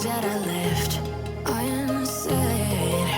that I left unsaid.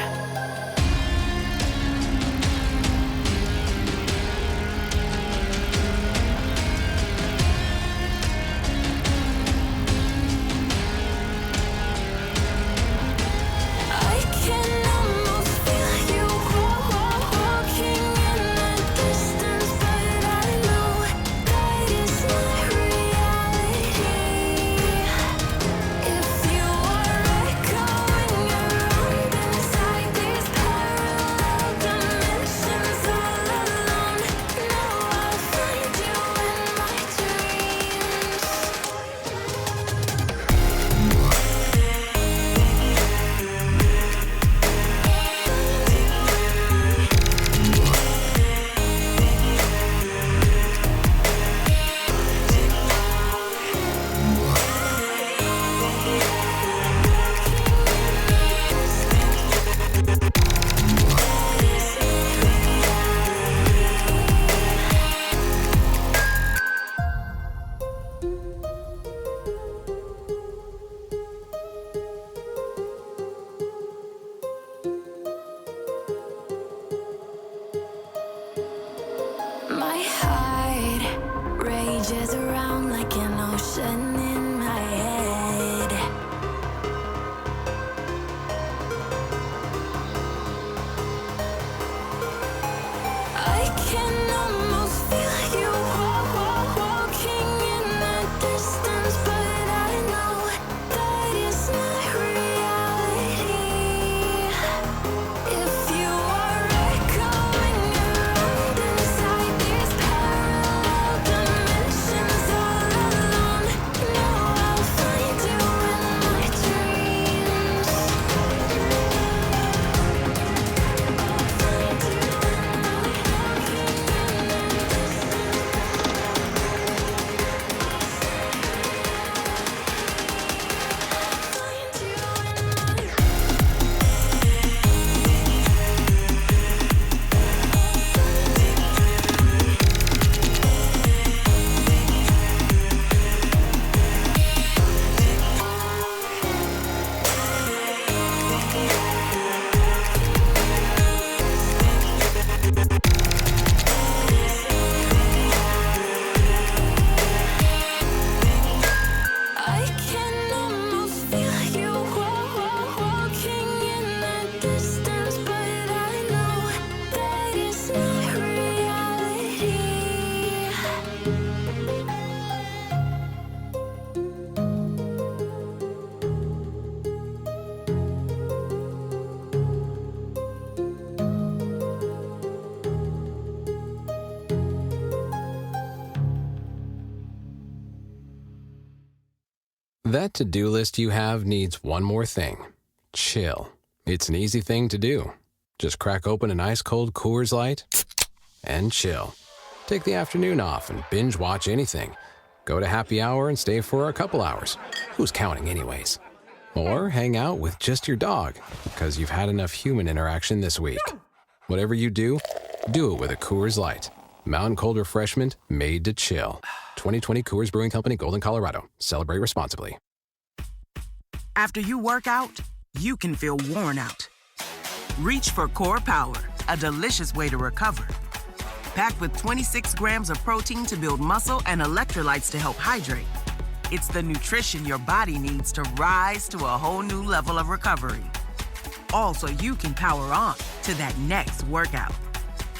My heart rages around like an ocean in my head. I can almost feel you walking in the distance, but I know that it's not reality. If you are echoing around inside these parallel dimensions all alone, know I'll find you in my dreams. I can almost feel you walking in the distance, but I know that it's not reality. That to-do list you have needs one more thing. Chill. It's an easy thing to do. Just crack open an ice-cold Coors Light and chill. Take the afternoon off and binge watch anything. Go to happy hour and stay for a couple hours. Who's counting anyways? Or hang out with just your dog, because you've had enough human interaction this week. Whatever you do it with a Coors Light. Mountain cold refreshment made to chill. 2020 Coors Brewing Company, Golden, Colorado. Celebrate responsibly. After you work out, you can feel worn out. Reach for Core Power, a delicious way to recover. Packed with 26 grams of protein to build muscle and electrolytes to help hydrate. It's the nutrition your body needs to rise to a whole new level of recovery. All so you can power on to that next workout.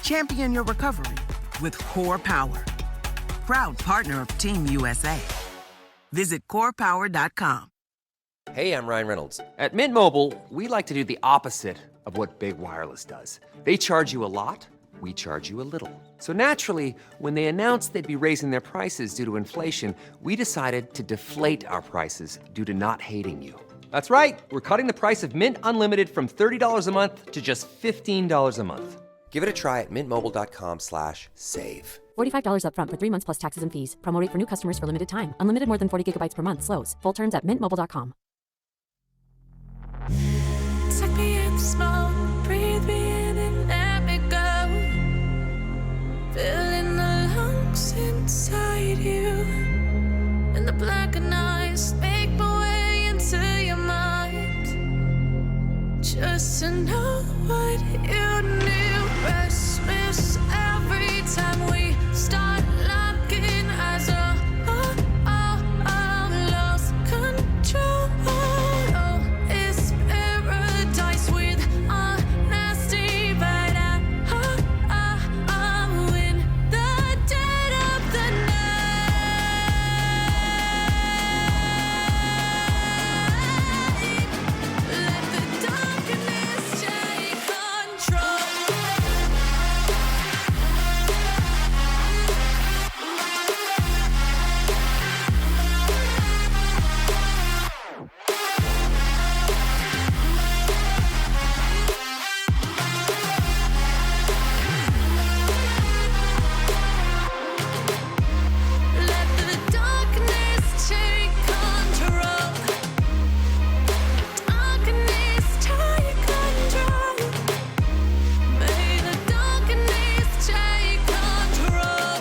Champion your recovery with Core Power. Proud partner of Team USA. Visit corepower.com. Hey, I'm Ryan Reynolds. At Mint Mobile, we like to do the opposite of what Big Wireless does. They charge you a lot, we charge you a little. So naturally, when they announced they'd be raising their prices due to inflation, we decided to deflate our prices due to not hating you. That's right. We're cutting the price of Mint Unlimited from $30 a month to just $15 a month. Give it a try at mintmobile.com/save. $45 up front for 3 months plus taxes and fees. Promo rate for new customers for limited time. Unlimited more than 40 gigabytes per month slows. Full terms at mintmobile.com. Suck me in the smoke, breathe me in and let me go. Filling the lungs inside you. And the blackened eyes make my way into your mind. to know what you knew. Restless every time we start locking eyes. Lost control. Oh, it's paradise with honesty, but I'm in the dead of the night. Let the darkness take control. Let the darkness take control. Darkness take control. May the darkness take control.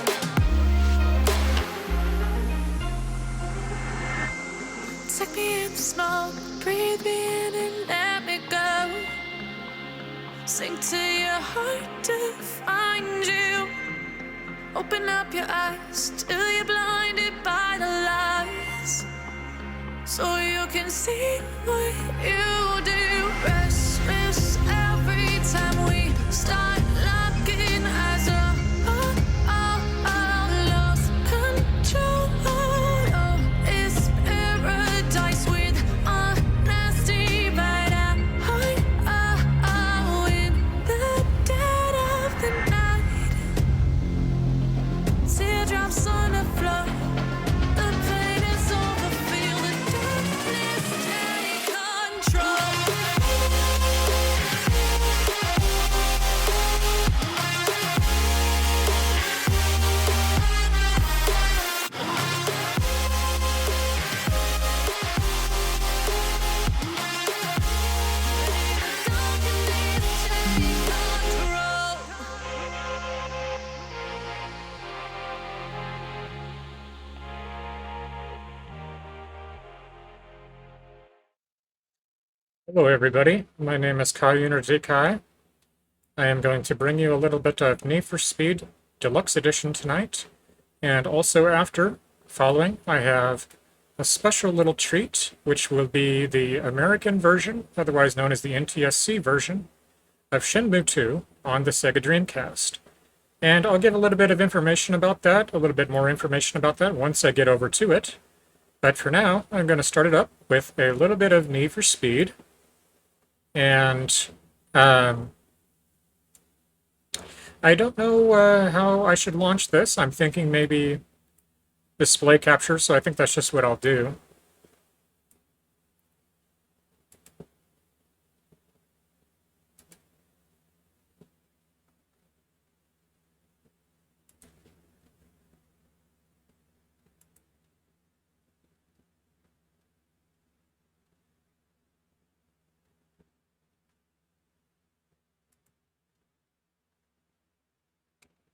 Take me in the smoke, breathe me in and let me go. Sink to your heart to find you. Open up your eyes till you're blinded by the lies, so you can see what you do. Restless every time we start locking eyes. Lost control. Oh, it's paradise with honesty, but I'm in the dead of the night. Teardrops on the floor. The pain is over. Feel the darkness take control. Darkness take control. Hello everybody, my name is Kai. I am going to bring you a little bit of Need for Speed Deluxe Edition tonight, and also following, I have a special little treat, which will be the American version, otherwise known as the NTSC version, of Shenmue 2 on the Sega Dreamcast. And I'll give a little bit of information about that, a little bit more information about that once I get over to it. But for now, I'm going to start it up with a little bit of Need for Speed. And I don't know how I should launch this. I'm thinking maybe display capture, so I think that's just what I'll do.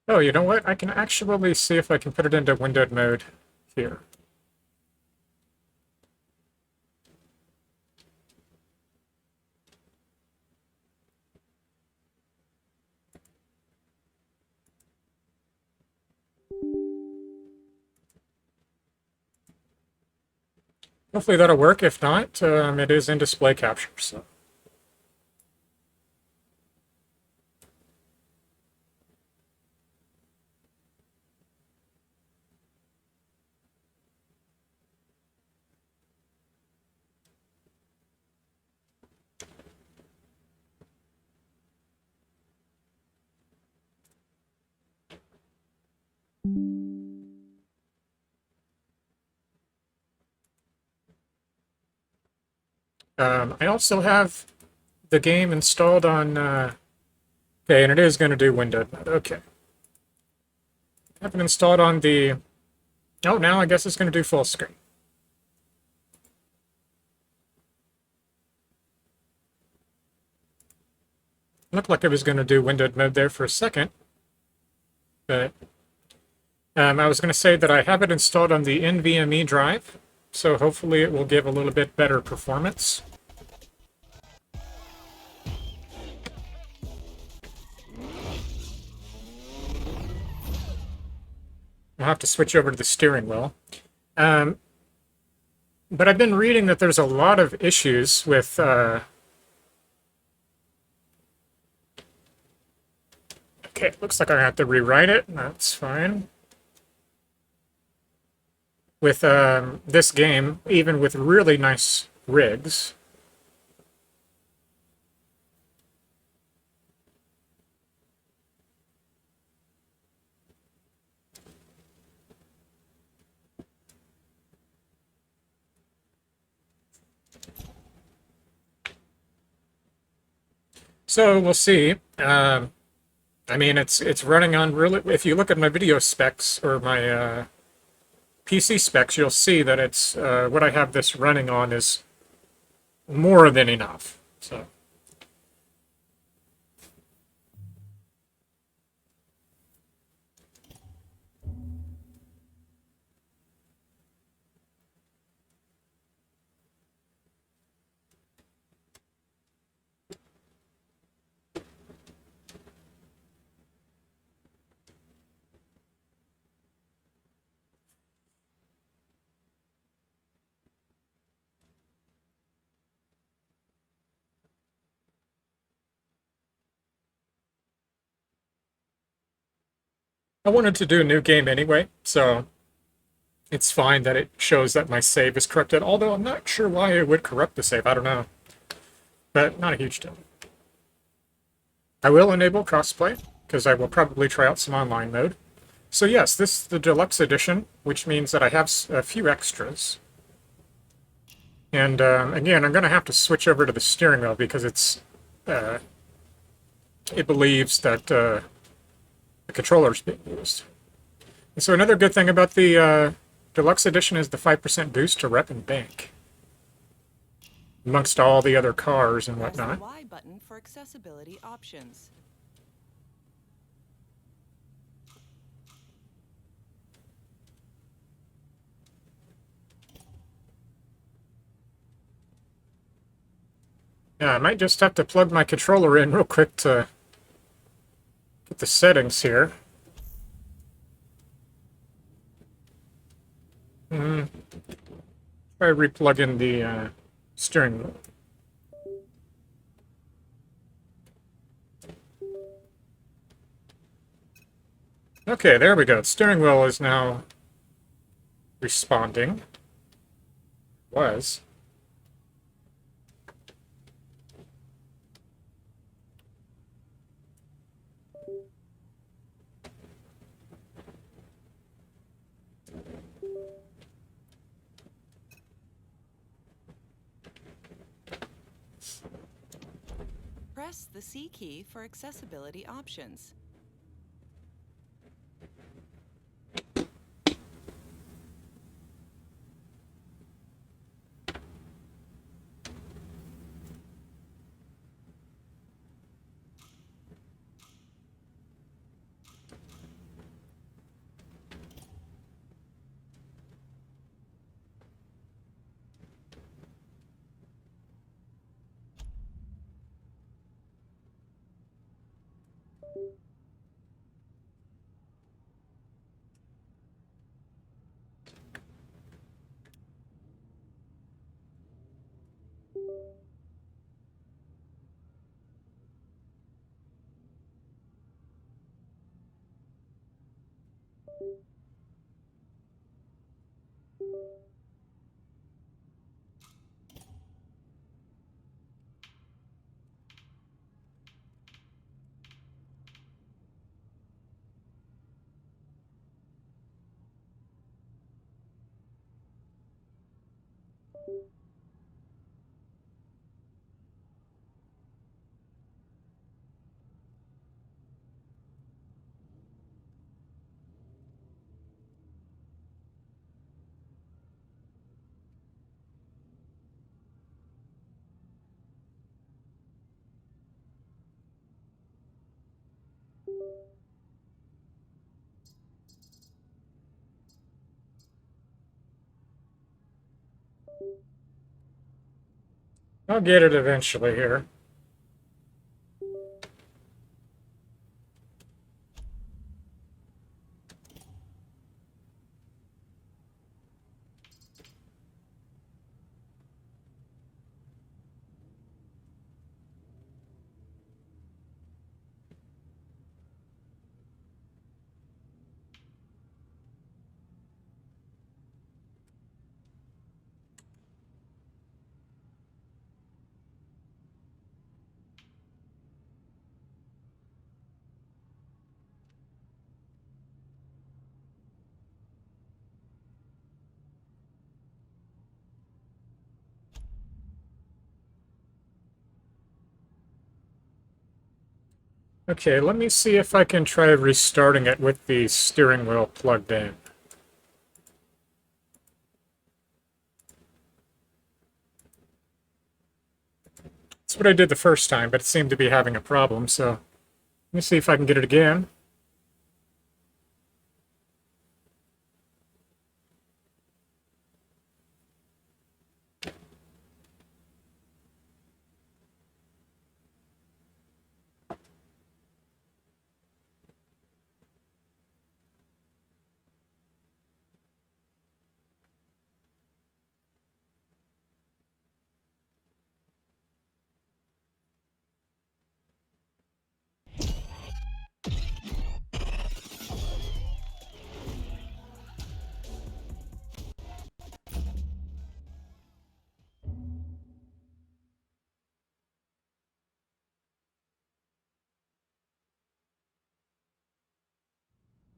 Oh, you know what? I can actually see if I can put it into windowed mode here. Hopefully that'll work. If not, it is in display capture. So. I also have the game installed on, okay, and it is going to do windowed mode, okay. I have it installed on the, oh, now I guess it's going to do full screen. Looked like it was going to do windowed mode there for a second, but I was going to say that I have it installed on the NVMe drive, so hopefully it will give a little bit better performance. I'll have to switch over to the steering wheel. But I've been reading that there's a lot of issues with okay, it looks like I have to rewrite it. That's fine. With this game, even with really nice rigs. So we'll see. I mean, it's running on really. If you look at my video specs or my PC specs, you'll see that it's what I have this running on is more than enough. So. I wanted to do a new game anyway, so it's fine that it shows that my save is corrupted, although I'm not sure why it would corrupt the save, I don't know. But not a huge deal. I will enable crossplay, because I will probably try out some online mode. So yes, this is the deluxe edition, which means that I have a few extras. And again, I'm going to have to switch over to the steering wheel because it believes that the controller is being used. And so another good thing about the deluxe edition is the 5% boost to rep and bank amongst all the other cars and whatnot. Press the Y button for accessibility options. Yeah, I might just have to plug my controller in real quick to get the settings here. Try replugging the steering wheel. Okay, there we go. The steering wheel is now responding. Was. Press the C key for accessibility options. I'll get it eventually here. Okay, let me see if I can try restarting it with the steering wheel plugged in. That's what I did the first time, but it seemed to be having a problem, so let me see if I can get it again.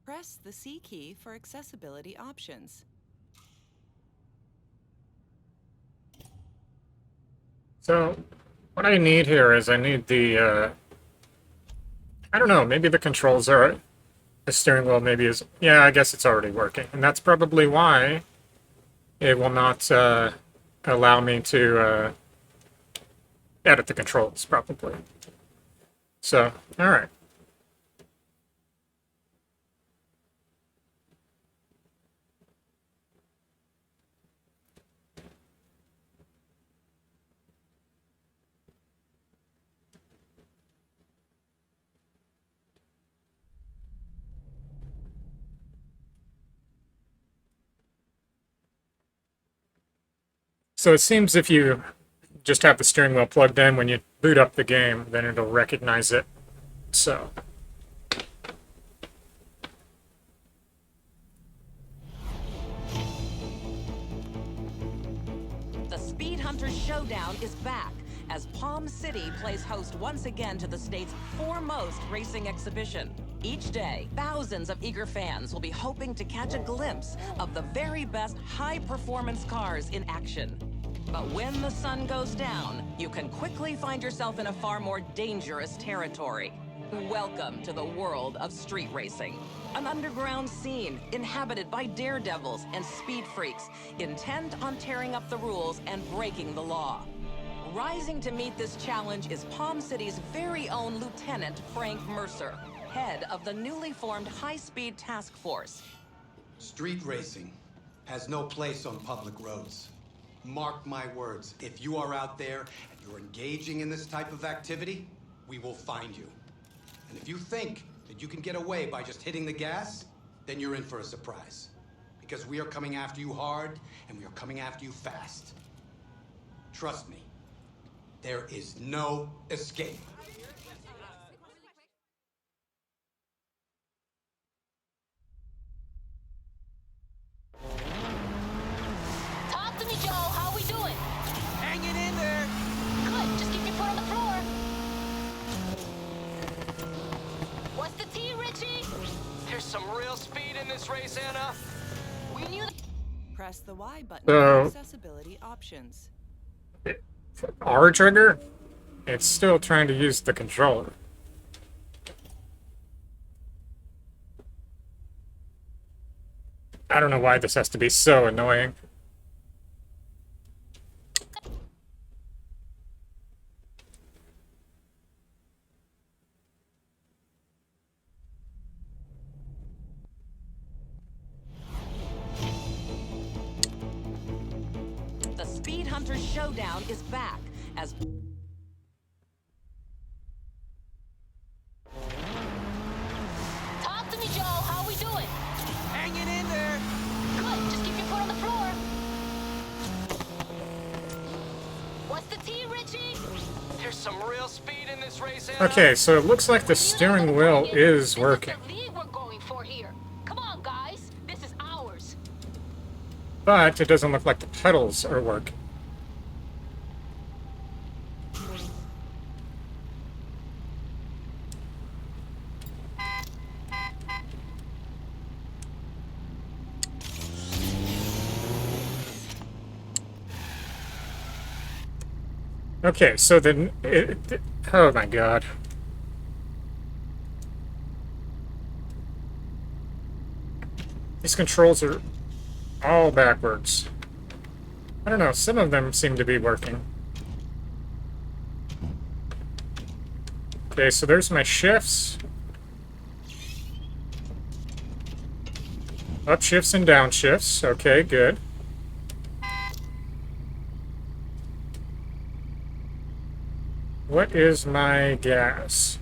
Press the C key for accessibility options. So, what I need here is I need the, I don't know, maybe the controls are, the steering wheel maybe is, yeah, I guess it's already working. And that's probably why it will not allow me to edit the controls, probably. So, alright. So it seems if you just have the steering wheel plugged in, when you boot up the game, then it'll recognize it. So. The Speed Hunters Showdown is back as Palm City plays host once again to the state's foremost racing exhibition. Each day, thousands of eager fans will be hoping to catch a glimpse of the very best high-performance cars in action. But when the sun goes down, you can quickly find yourself in a far more dangerous territory. Welcome to the world of street racing. An underground scene inhabited by daredevils and speed freaks intent on tearing up the rules and breaking the law. Rising to meet this challenge is Palm City's very own Lieutenant Frank Mercer, head of the newly formed High-Speed Task Force. Street racing has no place on public roads. Mark my words, if you are out there and you're engaging in this type of activity, we will find you. And if you think that you can get away by just hitting the gas, then you're in for a surprise. Because we are coming after you hard, and we are coming after you fast. Trust me, there is no escape. Talk to me, Joe. How we doing? Hanging in there. Good. Just keep your foot on the floor. What's the T, Richie? There's some real speed in this race, Anna. We knew. Press the Y button So- for accessibility options. R trigger? It's still trying to use the controller. I don't know why this has to be so annoying. The Speed Hunters Showdown is back as Talk to me, Joe. How we doing? Hanging in there. Good. Just keep your foot on the floor. What's the T, Richie? There's some real speed in this race, Anna. Okay, so it looks like the steering wheel is working. This is the lead we're going for here. Come on, guys. This is ours. But it doesn't look like the pedals are working. Okay, so then, oh my god. These controls are all backwards. I don't know, some of them seem to be working. Okay, so there's my shifts. Up shifts and down shifts. Okay, good. What is my gas?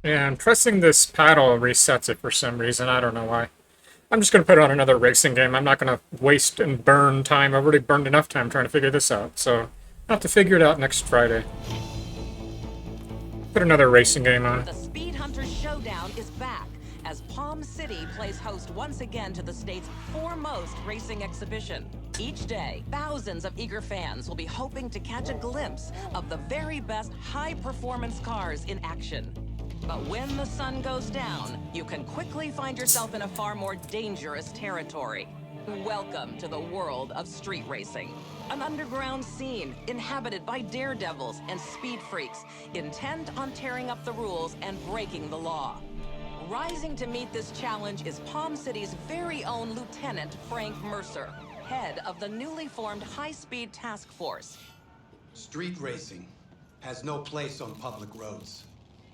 Yeah, I'm pressing this paddle resets it for some reason. I don't know why. I'm just going to put on another racing game. I'm not going to waste and burn time. I've already burned enough time trying to figure this out. So I'll have to figure it out next Friday. Put another racing game on. The Speed Hunter Showdown is back as Palm City plays host once again to the state's foremost racing exhibition. Each day, thousands of eager fans will be hoping to catch a glimpse of the very best high-performance cars in action. But when the sun goes down, you can quickly find yourself in a far more dangerous territory. Welcome to the world of street racing. An underground scene inhabited by daredevils and speed freaks intent on tearing up the rules and breaking the law. Rising to meet this challenge is Palm City's very own Lieutenant Frank Mercer, head of the newly formed High-Speed Task Force. Street racing has no place on public roads.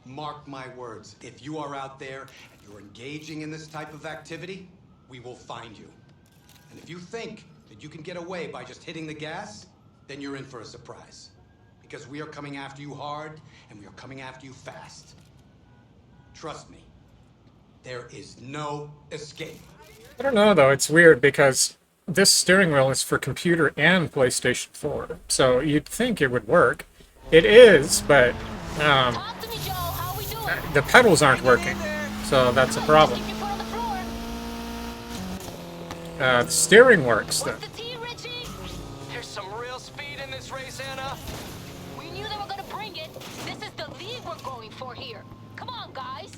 Mark my words, if you are out there and you're engaging in this type of activity, we will find you. And if you think that you can get away by just hitting the gas, then you're in for a surprise. Because we are coming after you hard, and we are coming after you fast. Trust me, there is no escape. I don't know, though. It's weird because this steering wheel is for computer and PlayStation 4. So you'd think it would work. It is, but the pedals aren't working. So that's a problem. The steering works, though. There's some real speed in this race, Anna. We knew they were gonna bring it. This is the lead we're going for here. Come on, guys.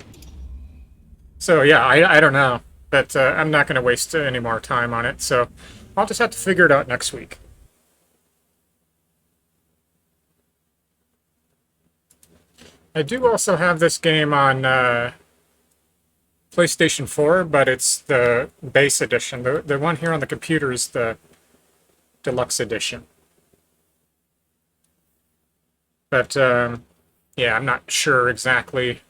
So yeah, I don't know. But I'm not going to waste any more time on it. So I'll just have to figure it out next week. I do also have this game on PlayStation 4, but it's the base edition. The one here on the computer is the deluxe edition. But yeah, I'm not sure exactly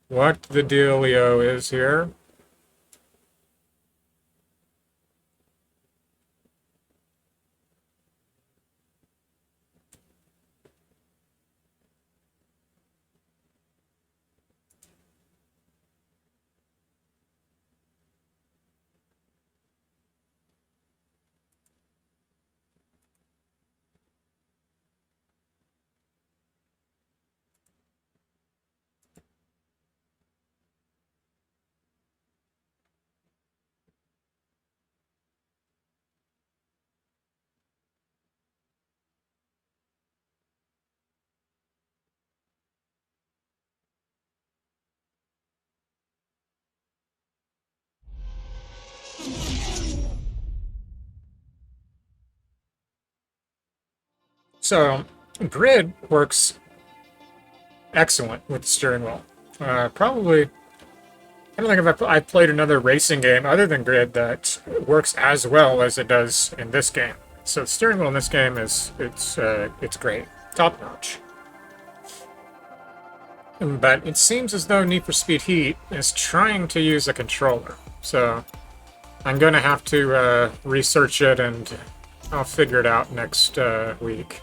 what the dealio is here. So, grid works excellent with the steering wheel. Probably, I don't think I've played another racing game other than Grid that works as well as it does in this game. So the steering wheel in this game it's great, top notch. But it seems as though Need for Speed Heat is trying to use a controller. So I'm going to have to research it, and I'll figure it out next week.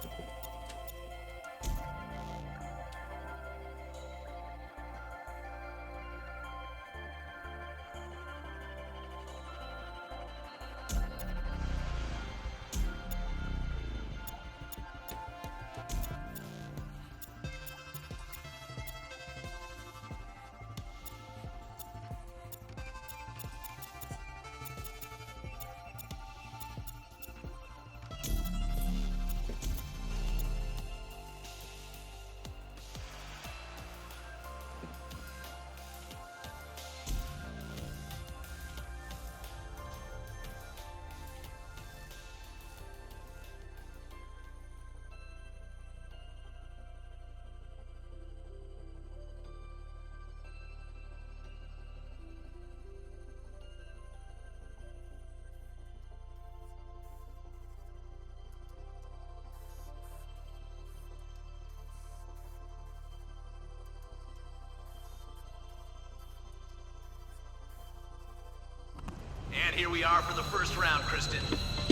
And here we are for the first round, Kristen.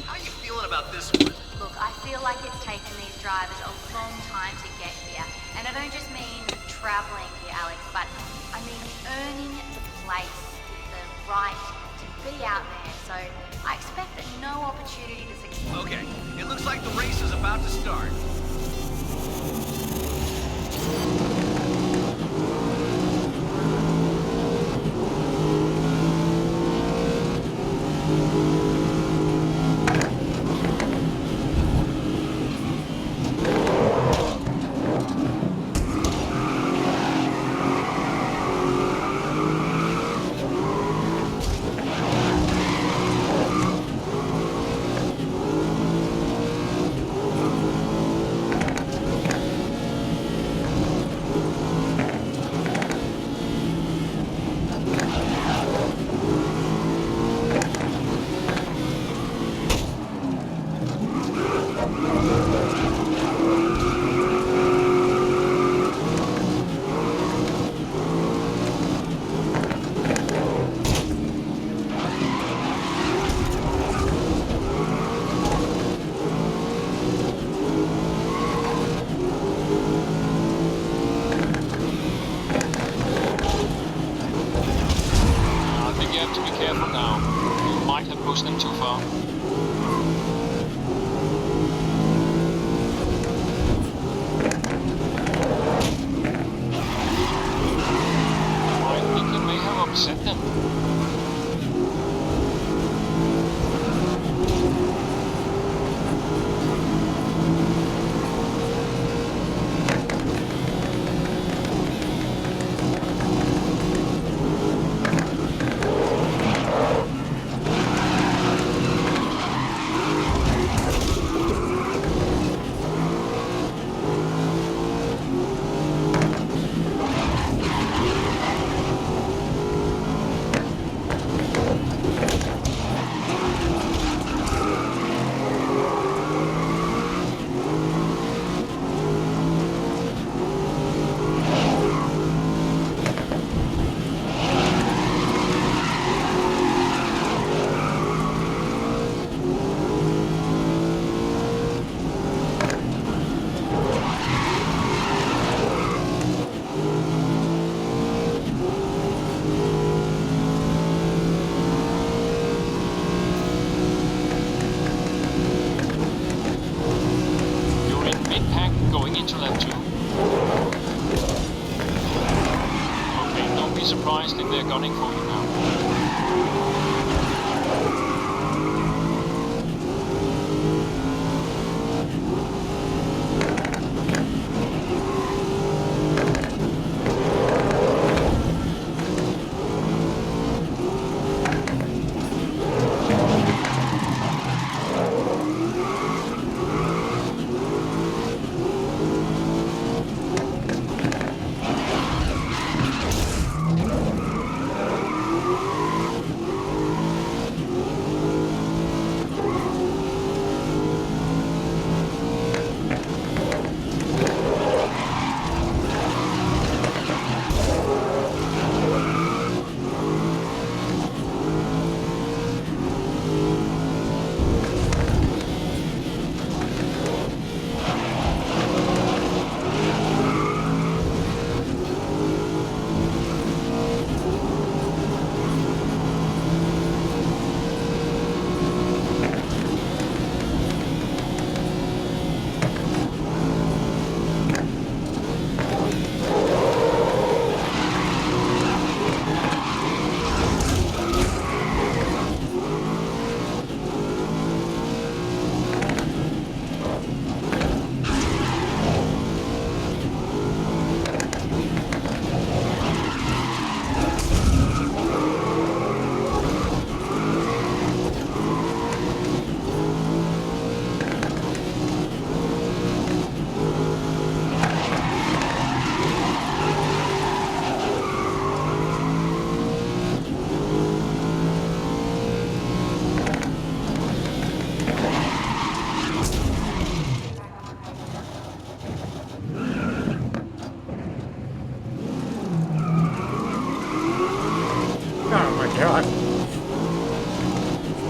How you feeling about this one? Look, I feel like it's taken these drivers a long time to get here. And I don't just mean traveling here, Alex, but I mean earning the place, the right to be out there. So I expect that no opportunity to succeed. Okay, it looks like the race is about to start.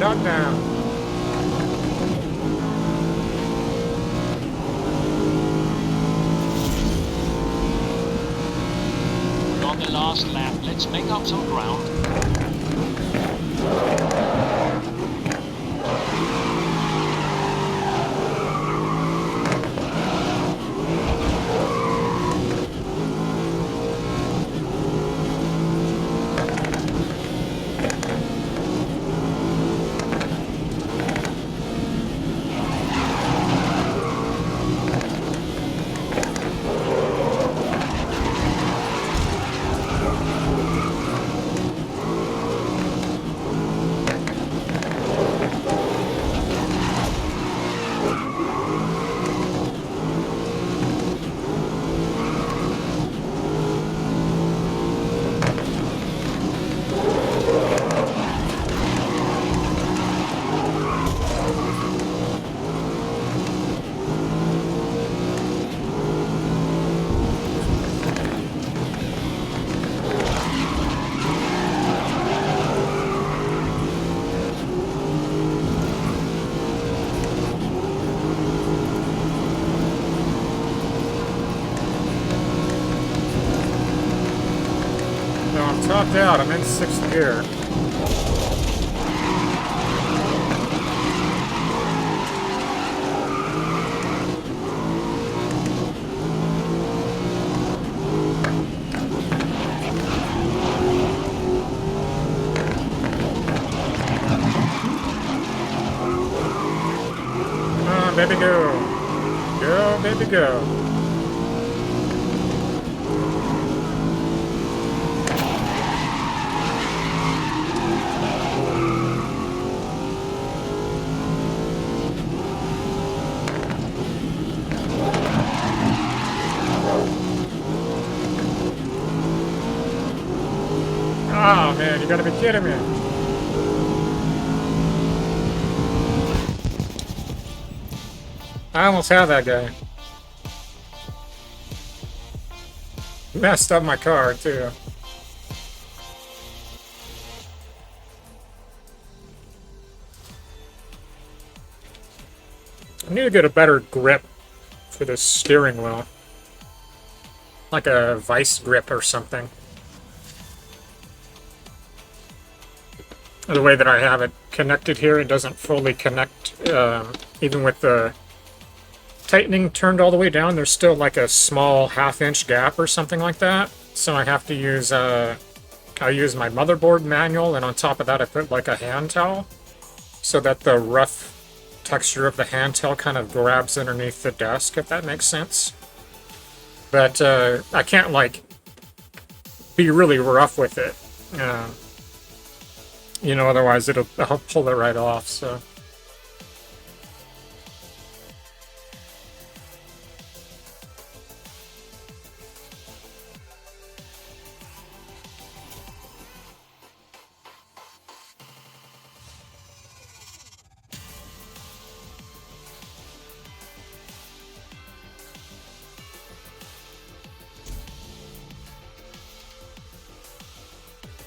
shut down. We're on the last lap. Let's make up some ground. Topped out, I'm in 6th gear. Come on, baby, go. Go, baby, go. Oh man, you gotta be kidding me. I almost had that guy. Messed up my car too. I need to get a better grip for this steering wheel. Like a vice grip or something. The way that I have it connected here, it doesn't fully connect. Even with the tightening turned all the way down, there's still like a small half-inch gap or something like that. So I have to use, I use my motherboard manual, and on top of that I put like a hand towel, so that the rough texture of the hand towel kind of grabs underneath the desk, if that makes sense. But I can't like be really rough with it. You know, otherwise I'll pull it right off, so.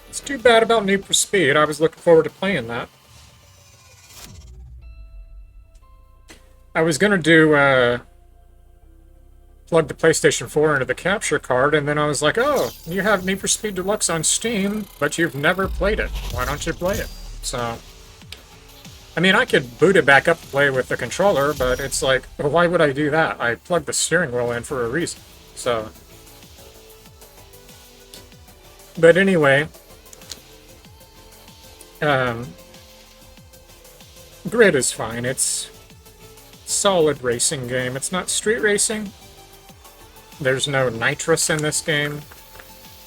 It's too bad about Need for Speed. I was looking forward to playing that. I was gonna do, plug the PlayStation 4 into the capture card, and then I was like, oh, you have Need for Speed Deluxe on Steam, but you've never played it. Why don't you play it? So, I mean, I could boot it back up to play with the controller, but it's like, well, why would I do that? I plugged the steering wheel in for a reason. So, but anyway, Grid is fine. It's a solid racing game. It's not street racing. There's no nitrous in this game.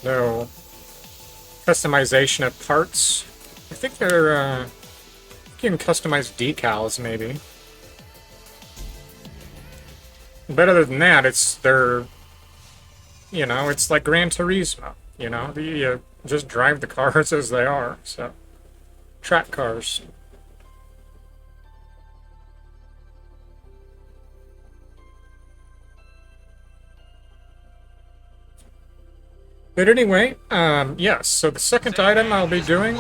No customization of parts. I think they're, you can customize decals, maybe. But other than that, you know, it's like Gran Turismo, you know? You just drive the cars as they are, so. Track cars. But anyway, yes, so the second item I'll be doing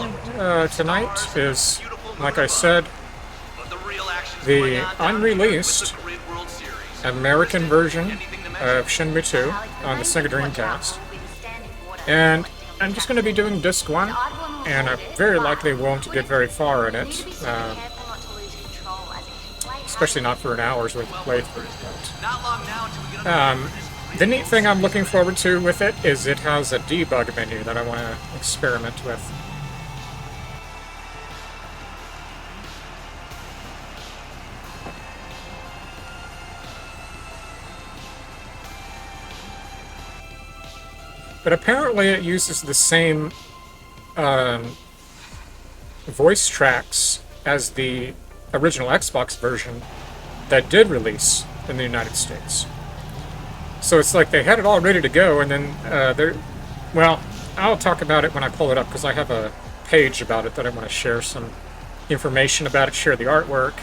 tonight is like I said, the unreleased American version of Shenmue 2 on the Sega Dreamcast. And I'm just going to be doing disc 1, and I very likely won't get very far in it, especially not for an hour's worth of playthrough. The neat thing I'm looking forward to with it is it has a debug menu that I want to experiment with. But apparently it uses the same voice tracks as the original Xbox version that did release in the United States. So it's like they had it all ready to go, and then well, I'll talk about it when I pull it up, because I have a page about it that I want to share some information about it, share the artwork.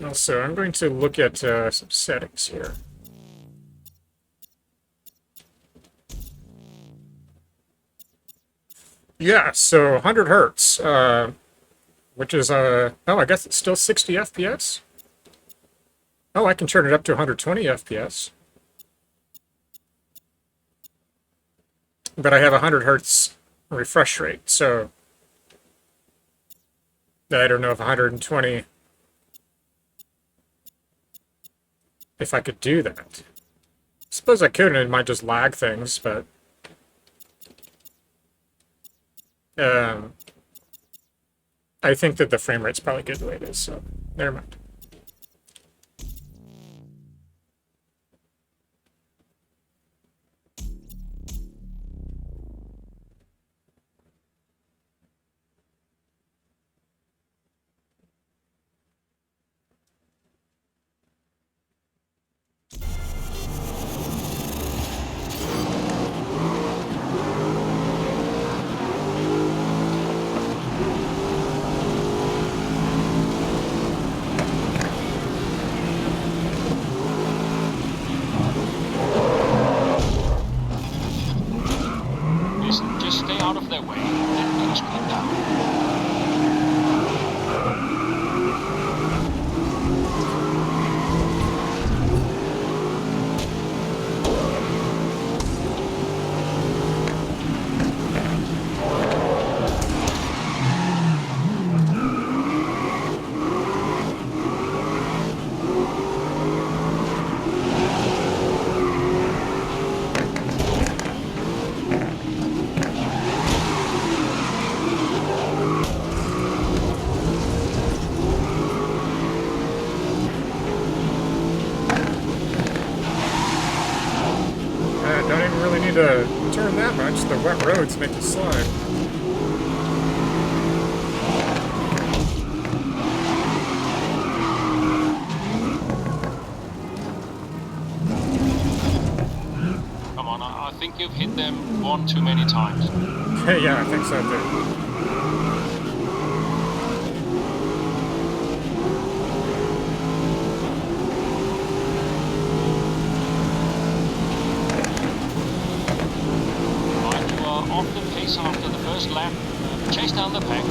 Also, I'm going to look at some settings here. Yeah, so 100 hertz, which is, oh, I guess it's still 60 FPS? Oh, I can turn it up to 120 FPS. But I have 100 hertz refresh rate, so I don't know if 120... if I could do that. Suppose I could, and it might just lag things, but... I think that the frame rate's probably good the way it is, so never mind. Just stay out of their way, then just speed down. To turn that much, the wet roads make it slide. Come on, I think you've hit them one too many times. Yeah, I think so too. Off the pace after the first lap, chase down the pack.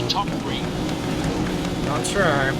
the top three. I'll try.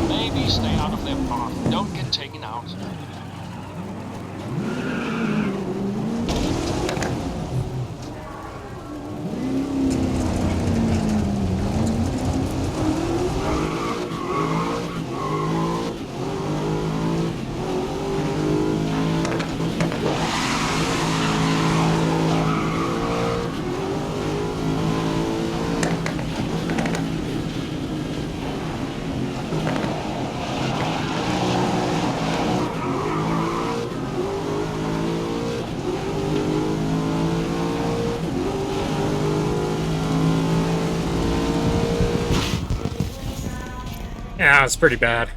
Maybe stay out of their path. Don't get taken out. Yeah, it's pretty bad.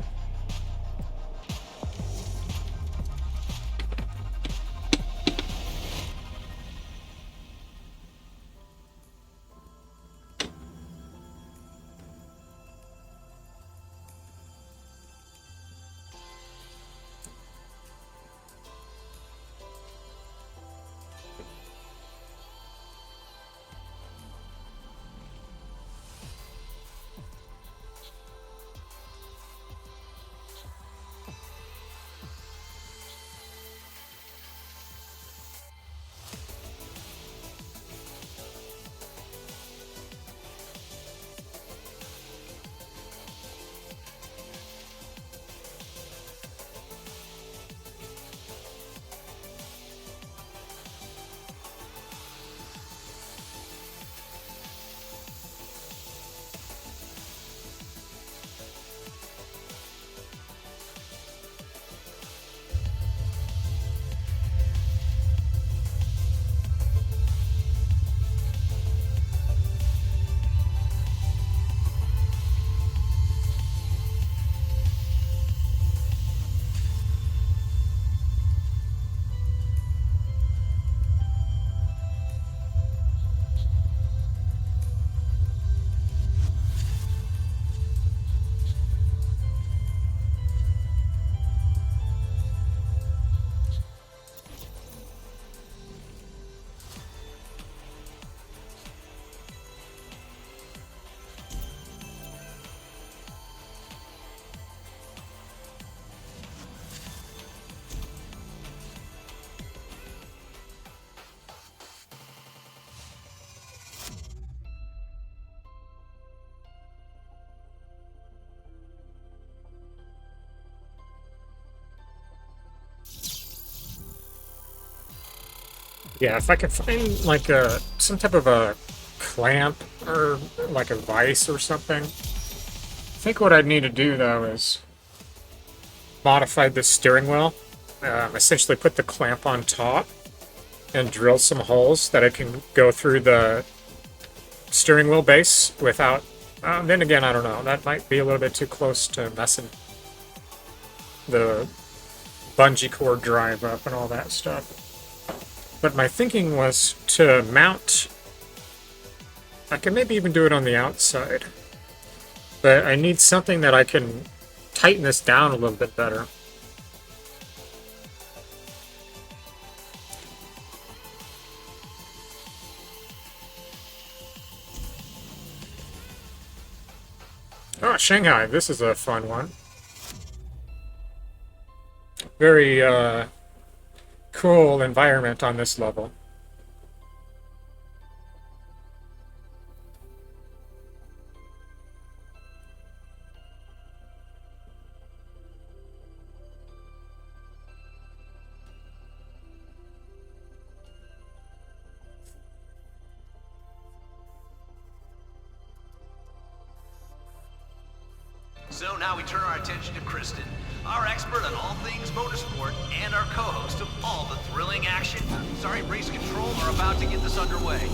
Yeah, if I could find like some type of a clamp or like a vise or something. I think what I'd need to do though is modify the steering wheel. Essentially put the clamp on top and drill some holes that I can go through the steering wheel base without... then again, I don't know. That might be a little bit too close to messing the bungee cord drive up and all that stuff. But my thinking was to mount... I can maybe even do it on the outside. But I need something that I can tighten this down a little bit better. Oh, Shanghai, this is a fun one. Very cool environment on this level. So now we turn our attention to Kristen, our expert on all things motorsport and our co-host of all the thrilling action. Sorry, Race Control are about to get this underway.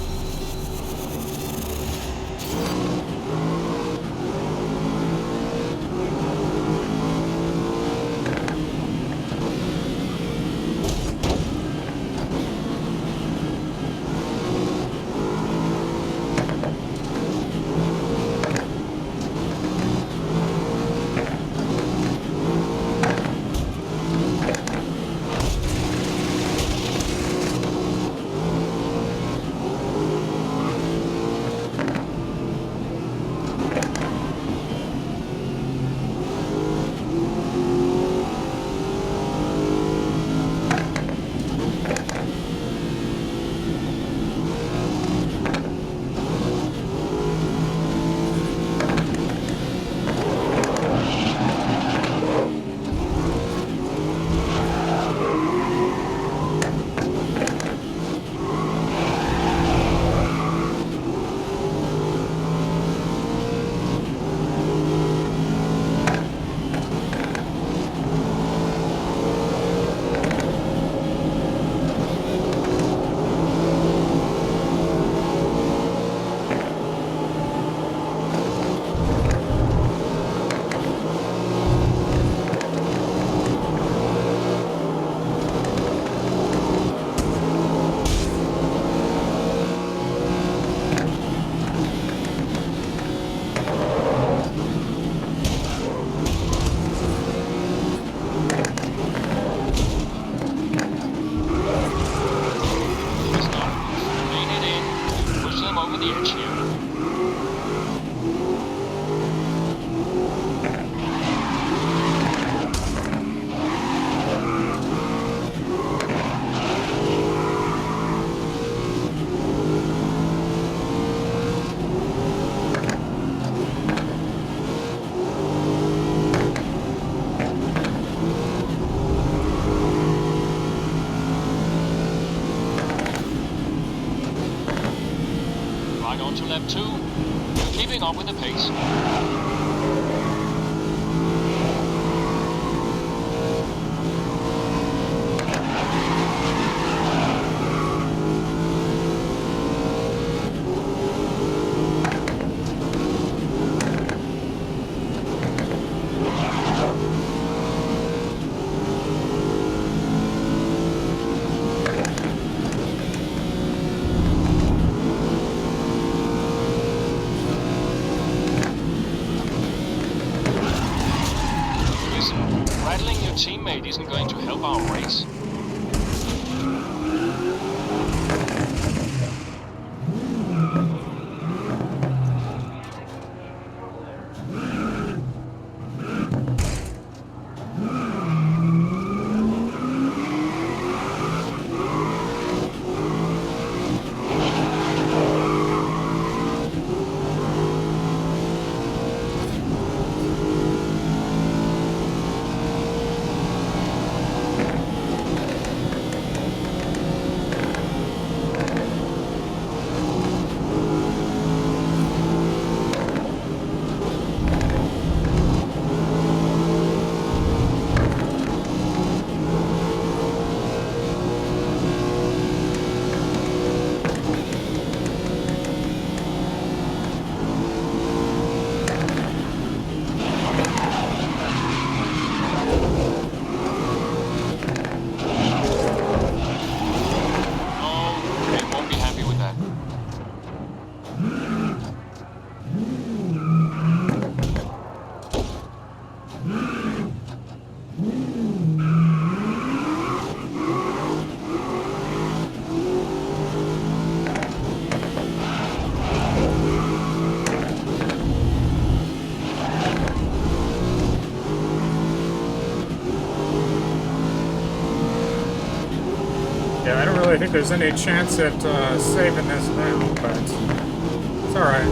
To lap 2, you're keeping up with the pace. Rattling your teammate isn't going to help our race. Yeah, I don't really think there's any chance at saving this round, but it's alright.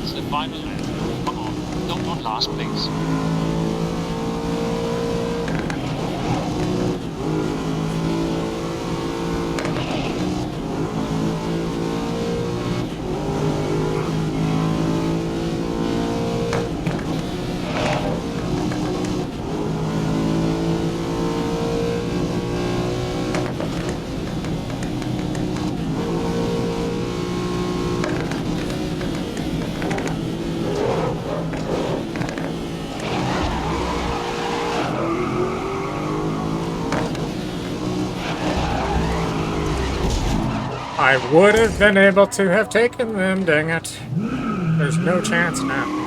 It's the final lap. Come on, don't want last place. I would have been able to have taken them, dang it. There's no chance now.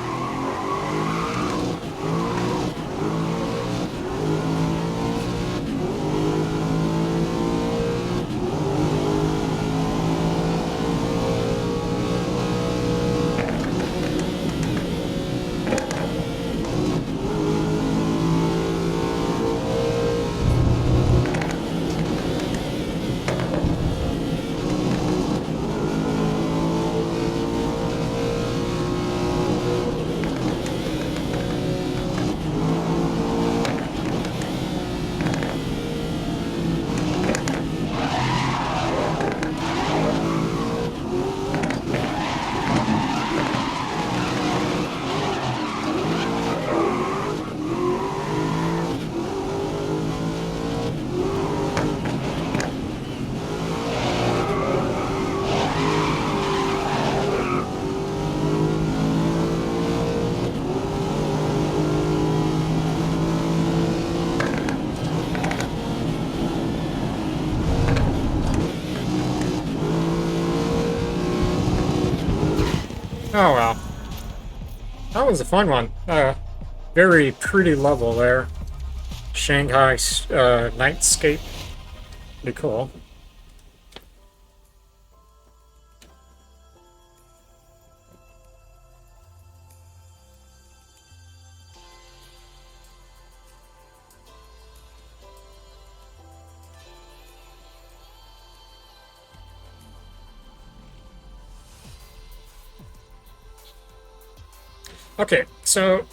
Oh well. That was a fun one. Very pretty level there. Shanghai nightscape. Pretty cool. Okay, so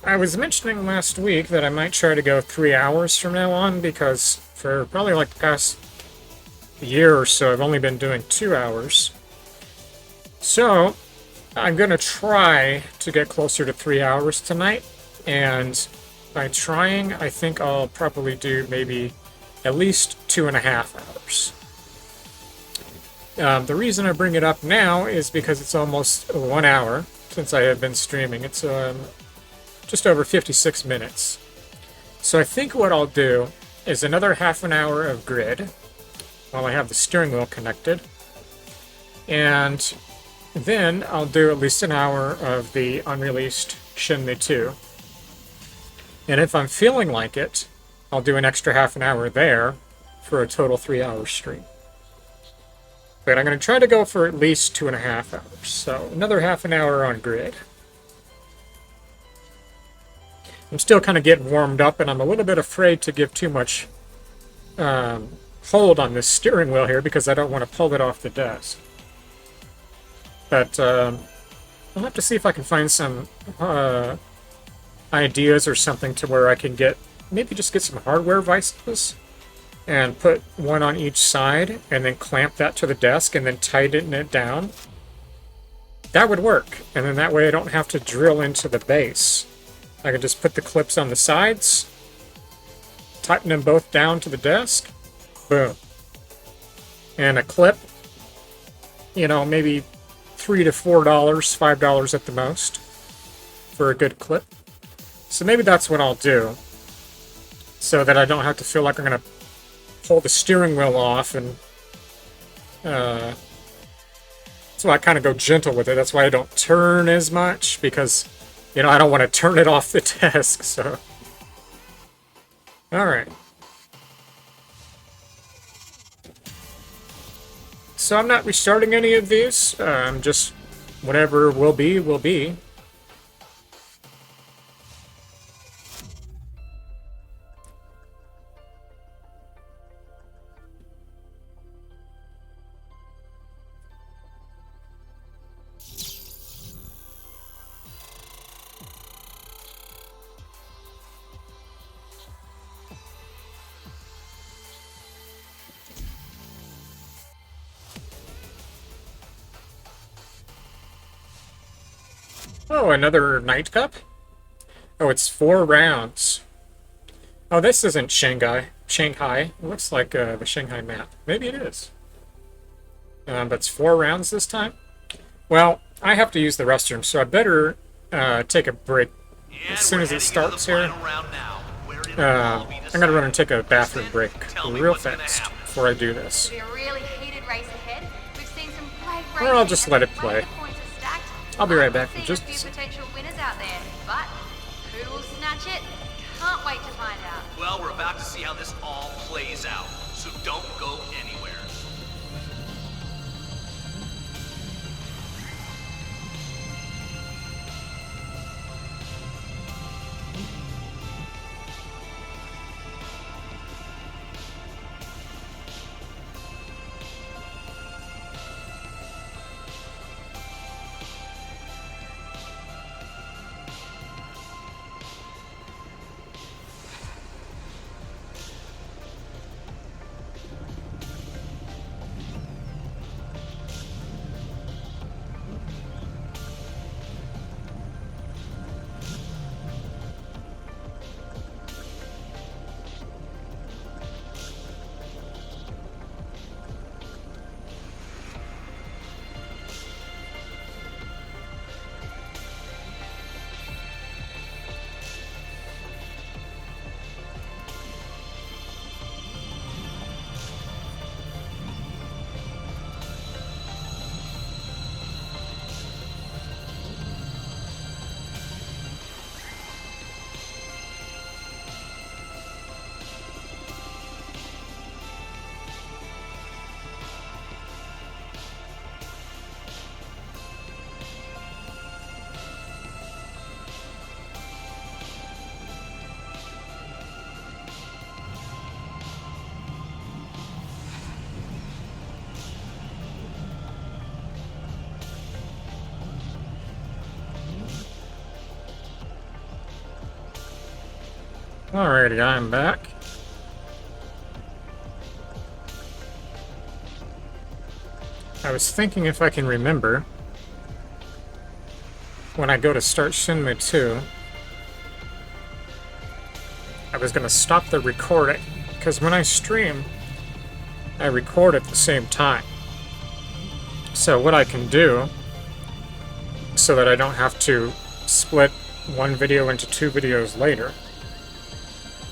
I was mentioning last week that I might try to go 3 hours from now on, because for probably like the past year or so I've only been doing 2 hours. So I'm going to try to get closer to 3 hours tonight, and by trying I think I'll probably do maybe at least 2.5 hours. The reason I bring it up now is because it's almost 1 hour since I have been streaming. It's just over 56 minutes. So I think what I'll do is another half an hour of grid while I have the steering wheel connected. And then I'll do at least an hour of the unreleased Shenmue 2. And if I'm feeling like it, I'll do an extra half an hour there for a total 3-hour stream. But I'm going to try to go for at least 2.5 hours. So another half an hour on grid. I'm still kind of getting warmed up, and I'm a little bit afraid to give too much hold on this steering wheel here because I don't want to pull it off the desk. But I'll have to see if I can find some ideas or something to where I can maybe just get some hardware vices and put one on each side and then clamp that to the desk and then tighten it down. That would work, and then that way I don't have to drill into the base. I can just put the clips on the sides, tighten them both down to the desk, boom. And a clip, you know, maybe $3 to $4, $5 at the most for a good clip. So maybe that's what I'll do, so that I don't have to feel like I'm going to pull the steering wheel off, and so I kind of go gentle with it. That's why I don't turn as much, because, you know, I don't want to turn it off the desk, so. Alright. So I'm not restarting any of these, just whatever will be, will be. Oh, another night cup? Oh, it's 4 rounds. Oh, this isn't Shanghai. It looks like the Shanghai map. Maybe it is. But it's 4 rounds this time? Well, I have to use the restroom, so I better take a break as soon as it starts here. I'm going to run and take a bathroom break real fast before I do this. It'll be a really heated race ahead. racing Or I'll just let it and play. the points are stacked, I'll be right back I've in seen just a a few second. potential winners out there, but who will snatch it? Can't wait to find out. Well, we're about to see how this all plays out, so don't go anywhere. Alrighty, I'm back. I was thinking if I can remember, when I go to start Shenmue 2, I was going to stop the recording, because when I stream, I record at the same time. So what I can do, so that I don't have to split one video into two videos later,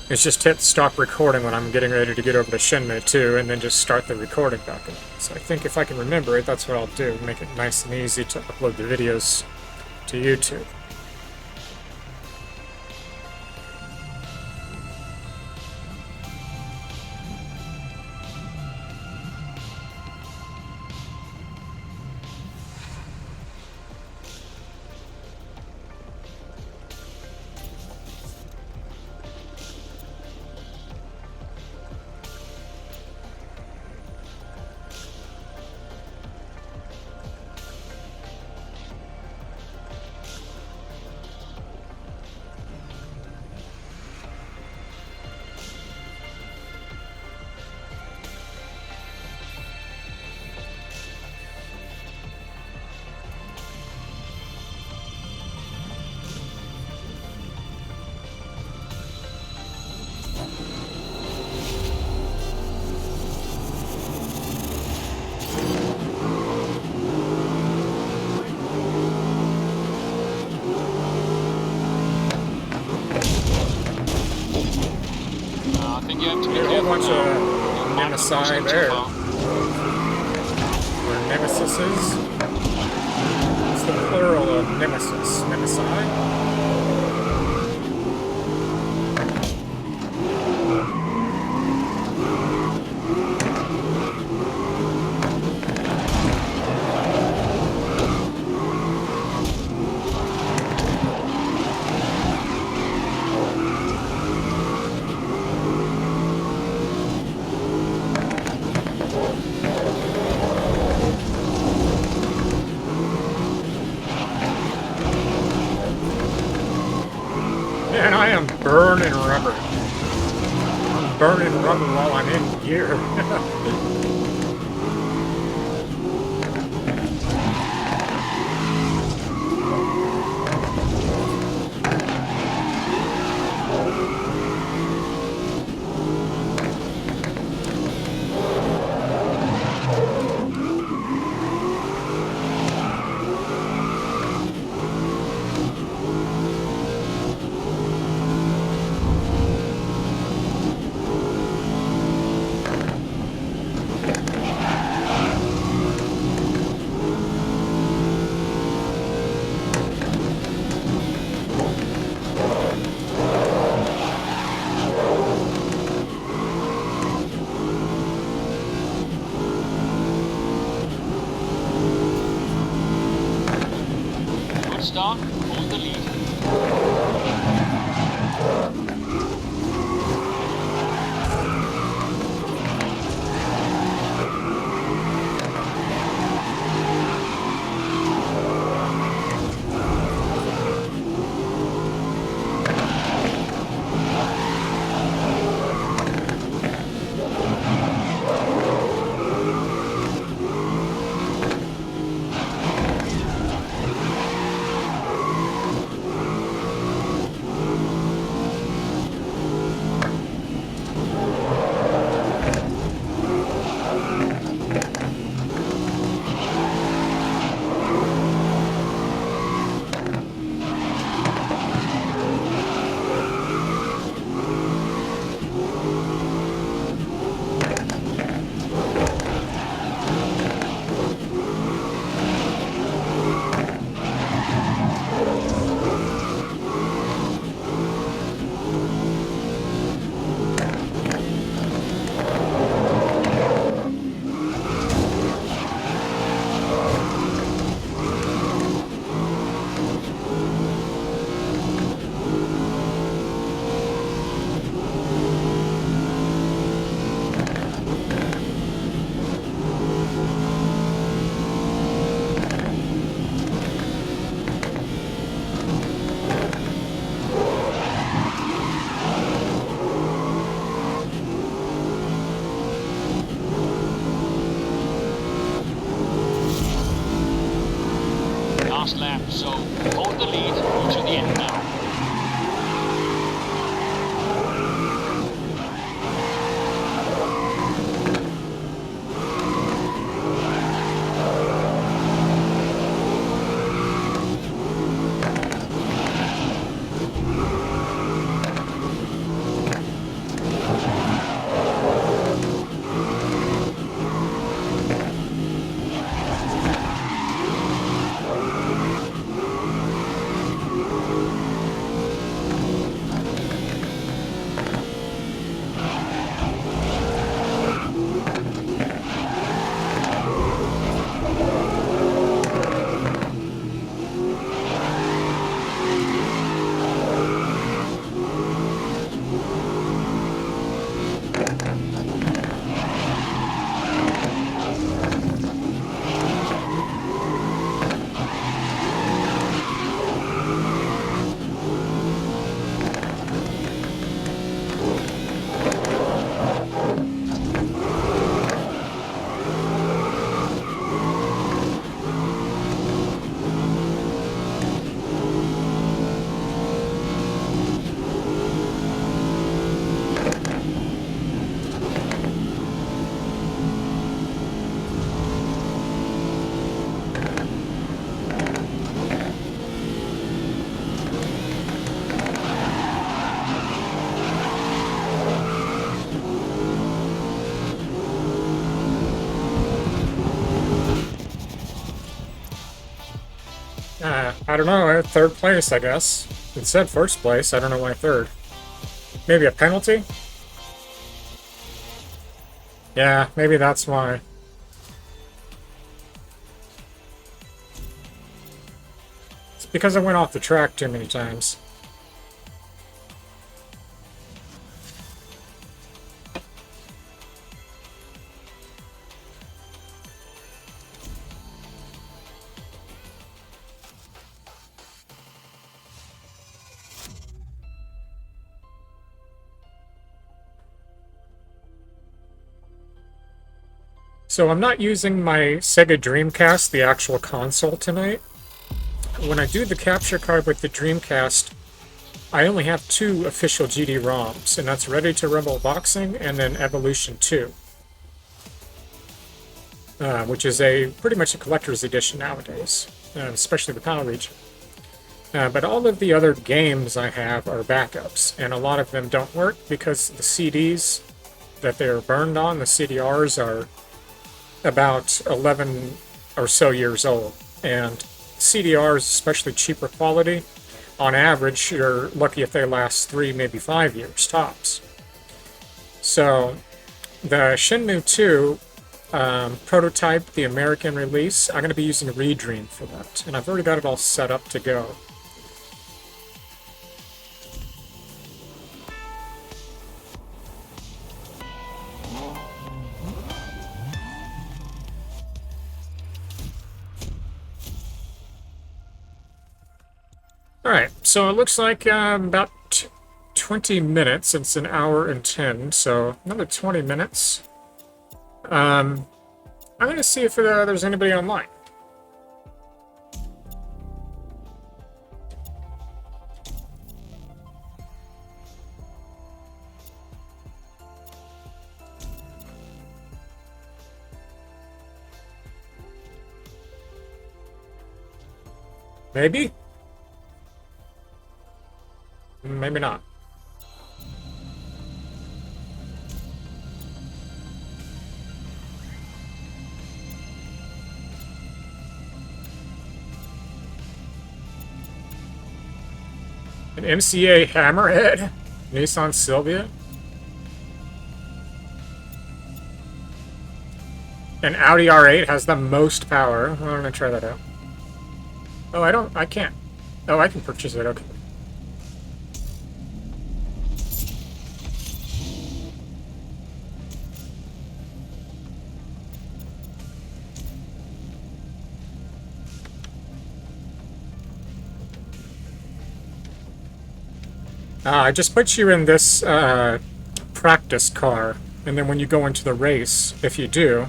is just hit stop recording when I'm getting ready to get over to Shenmue 2 and then just start the recording back again. So I think if I can remember it, that's what I'll do. Make it nice and easy to upload the videos to YouTube. I think you have to be There's a whole careful bunch now. of You might be Nemesis pushing too there. far. Or Nemesises. It's the plural of Nemesis. Nemesi? Man, I am burning rubber. I'm burning rubber while I'm in gear. start, hold the lead. Last lap, so hold the lead to the end now. I don't know, third place, I guess. It said first place, I don't know why third. Maybe a penalty? Yeah, maybe that's why. It's because I went off the track too many times. So I'm not using my Sega Dreamcast, the actual console, tonight. When I do the capture card with the Dreamcast, I only have 2 official GD-ROMs, and that's Ready to Rumble Boxing and then Evolution 2. Which is pretty much a collector's edition nowadays, especially the PAL region. But all of the other games I have are backups, and a lot of them don't work because the CDs that they're burned on, the CDRs, are about 11 or so years old. And CDRs, especially cheaper quality, on average, you're lucky if they last 3, maybe 5 years, tops. So, the Shenmue 2 prototype, the American release. I'm going to be using Redream for that, and I've already got it all set up to go. Alright, so it looks like about 20 minutes. It's an hour and 10, so another 20 minutes. I'm going to see if there's anybody online. Maybe? Maybe not. An MCA Hammerhead? Nissan Silvia? An Audi R8 has the most power. I'm gonna try that out. Oh, I can't. Oh, I can purchase it, okay. I just put you in this practice car, and then when you go into the race, if you do,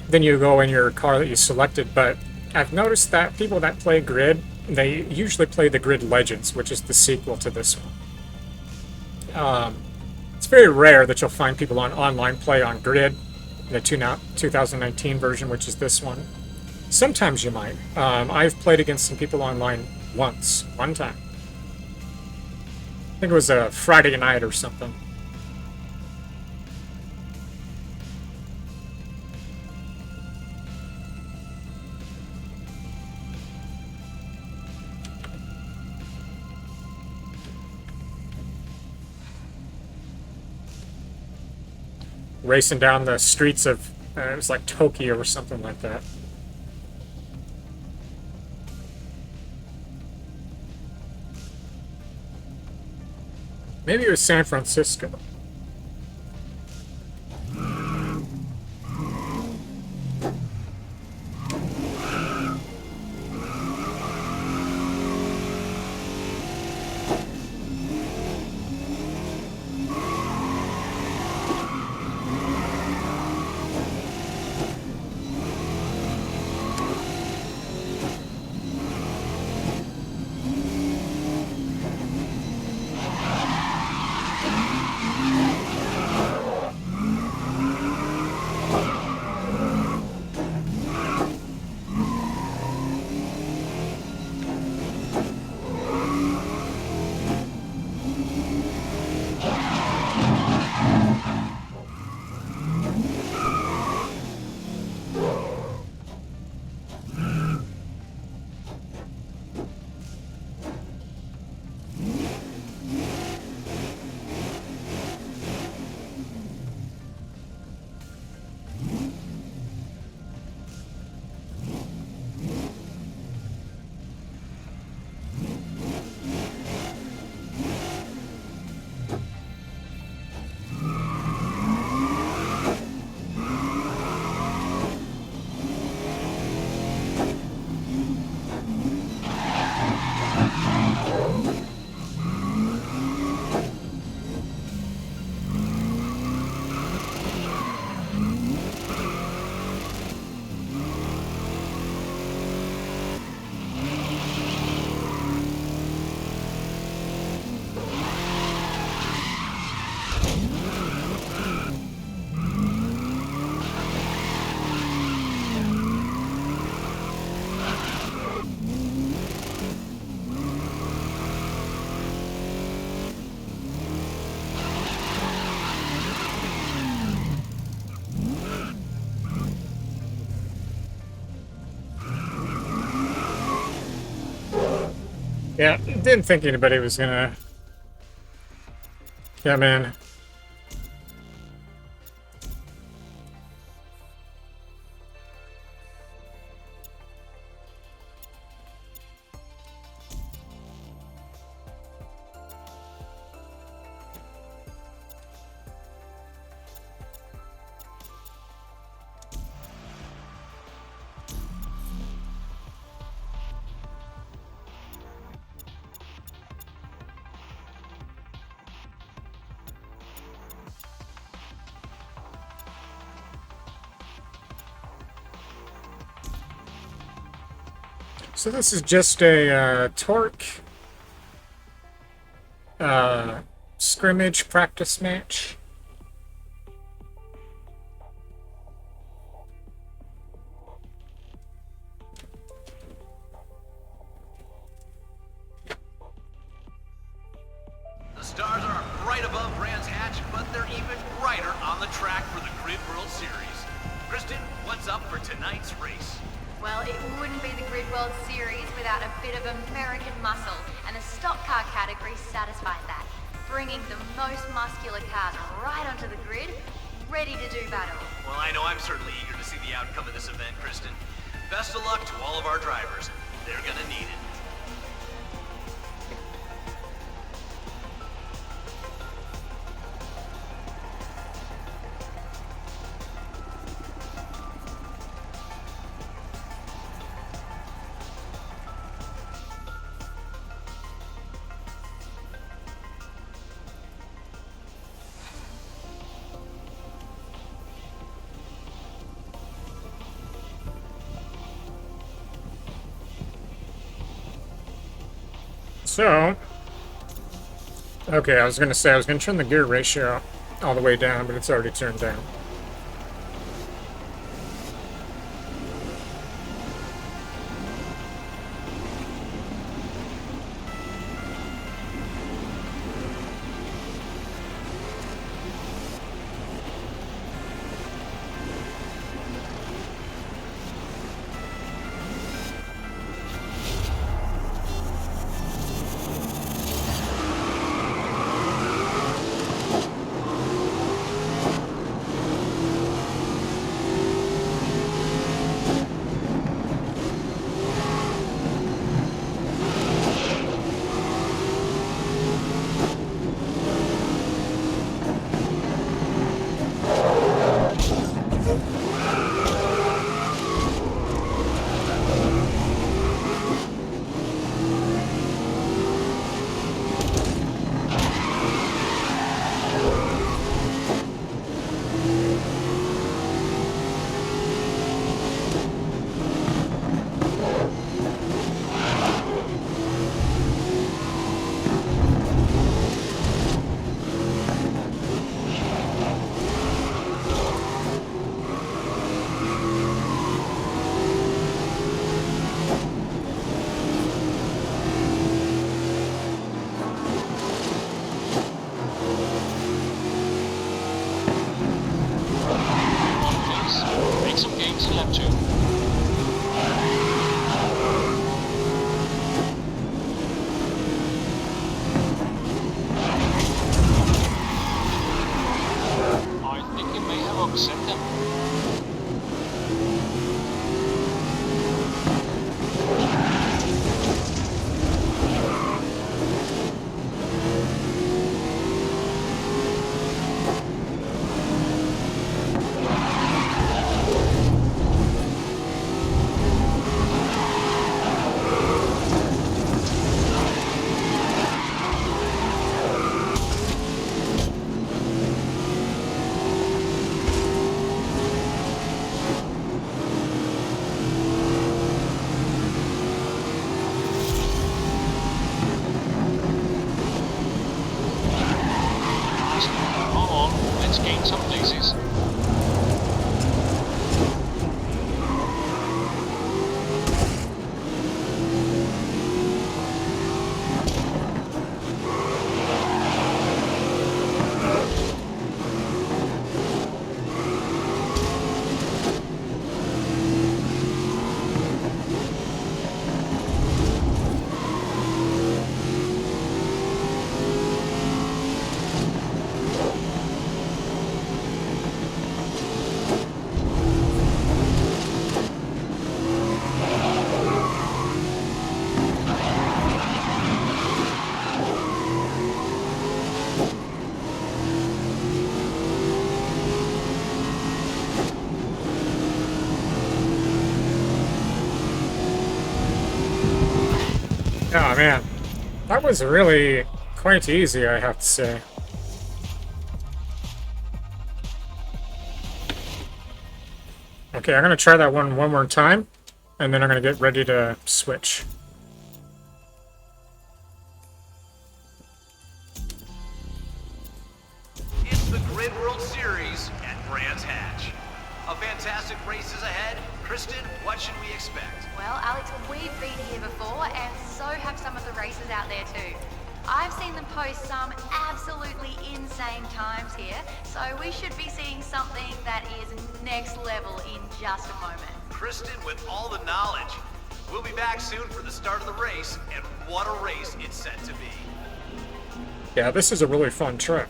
then you go in your car that you selected. But I've noticed that people that play Grid, they usually play the Grid Legends, which is the sequel to this one. It's very rare that you'll find people on online play on Grid, the 2019 version, which is this one. Sometimes you might. I've played against some people online one time. I think it was a Friday night or something. Racing down the streets of, it was like Tokyo or something like that. Maybe it was San Francisco. Yeah, didn't think anybody was gonna... Yeah, man. So this is just a torque scrimmage practice match. The stars are bright above Brands Hatch, but they're even brighter on the track for the Grid World Series. Kristen, what's up for tonight's race? Well, it wouldn't be the Grid World Series without a bit of American muscle, and the stock car category satisfies that, bringing the most muscular cars right onto the grid, ready to do battle. Well, I know I'm certainly eager to see the outcome of this event, Kristen. Best of luck to all of our drivers. They're gonna need it. So, okay, I was going to say I was going to turn the gear ratio all the way down, but it's already turned down. Oh man, that was really quite easy, I have to say. Okay, I'm gonna try that one more time. and then I'm going to get ready to switch. It's the Grid World Series at Brands Hatch. A fantastic race is ahead. Kristen, what should we expect? Well, Alex, we've been here before, and so have some of the racers out there too. I've seen them post some absolutely insane times here, so we should be seeing something that is next level in just a moment. Kristen, with all the knowledge. We'll be back soon for the start of the race, and what a race it's set to be. Yeah, this is a really fun track.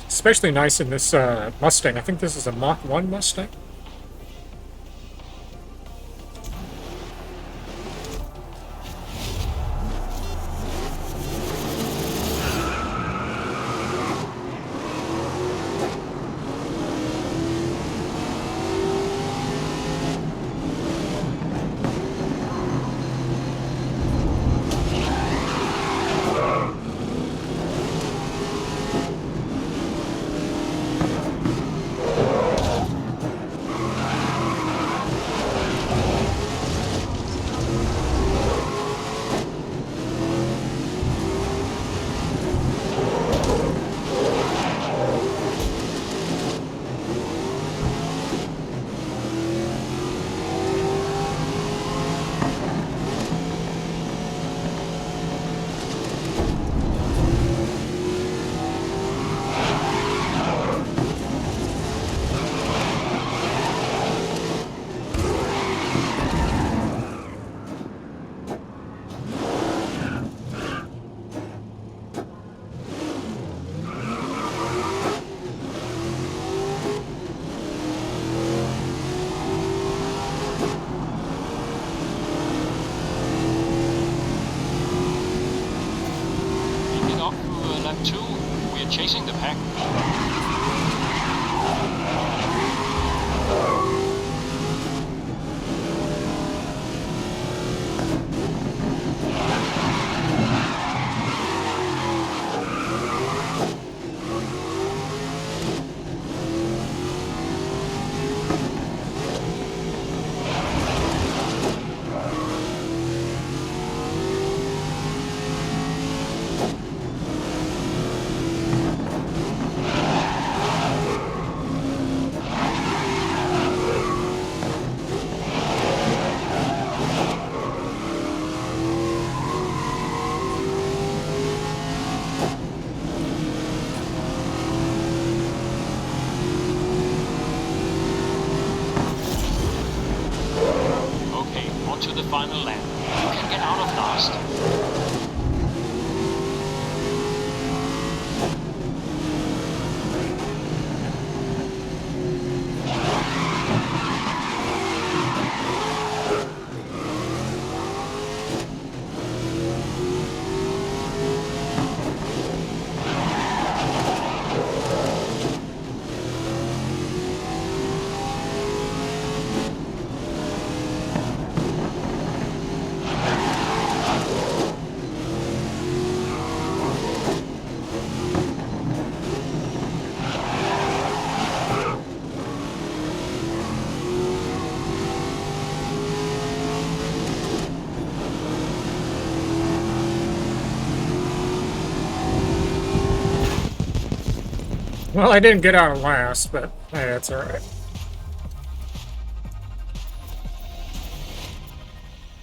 Especially nice in this Mustang. I think this is a Mach 1 Mustang. Chasing the pack. Final lap. You can get out of last. Well, I didn't get out last, but hey, that's alright.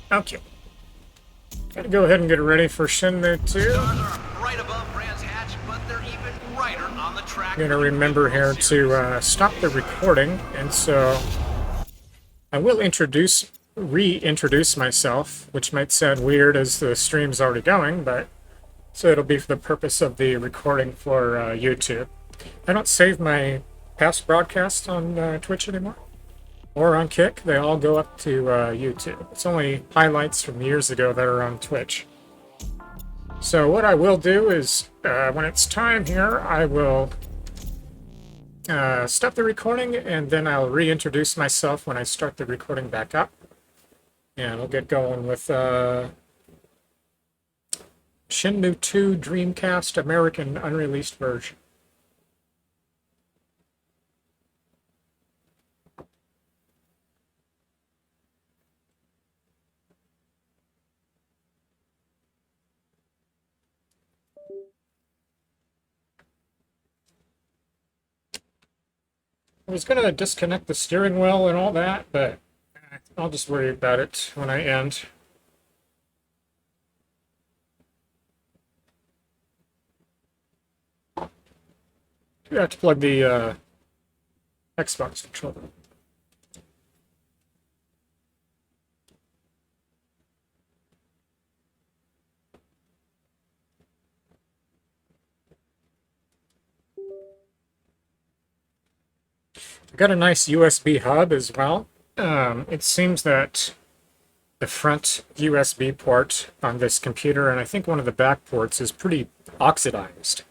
Okay. Gotta go ahead and get ready for Shenmue 2. Right above Brands Hatch, but they're even brighter on the track. I'm gonna remember here to stop the recording, and so I will reintroduce myself, which might sound weird as the stream's already going, but so it'll be for the purpose of the recording for YouTube. I don't save my past broadcasts on Twitch anymore, or on Kick. They all go up to YouTube. It's only highlights from years ago that are on Twitch. So what I will do is, when it's time here, I will stop the recording, and then I'll reintroduce myself when I start the recording back up. And we'll get going with Shenmue 2 Dreamcast American unreleased version. I was going to disconnect the steering wheel and all that, but I'll just worry about it when I end. You have to plug the Xbox controller. I've got a nice USB hub as well. It seems that the front USB port on this computer, and I think one of the back ports, is pretty oxidized.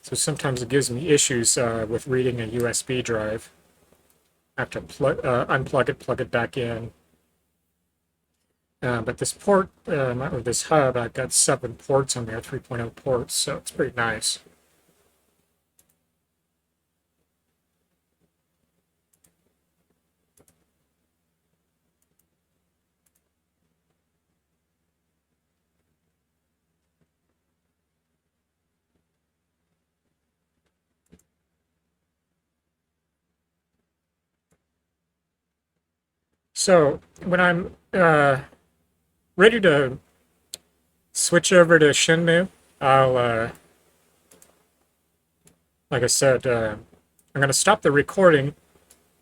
So sometimes it gives me issues with reading a USB drive. I have to unplug it, plug it back in. But this port, or this hub, I've got 7 ports on there, 3.0 ports, so it's pretty nice. So when I'm ready to switch over to Shenmue, I'll, like I said, I'm going to stop the recording,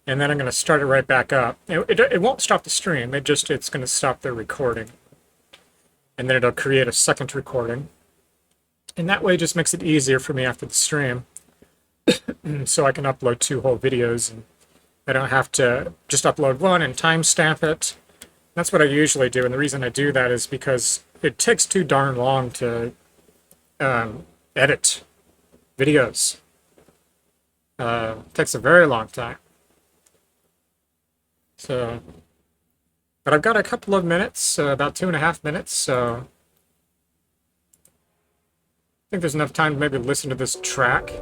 and then I'm going to start it right back up. It won't stop the stream, it's going to stop the recording. And then it'll create a second recording. And that way it just makes it easier for me after the stream. So I can upload 2 whole videos, and I don't have to just upload one and timestamp it. That's what I usually do, and the reason I do that is because it takes too darn long to edit videos. It takes a very long time. So, but I've got a couple of minutes, about 2.5 minutes, so I think there's enough time to maybe listen to this track.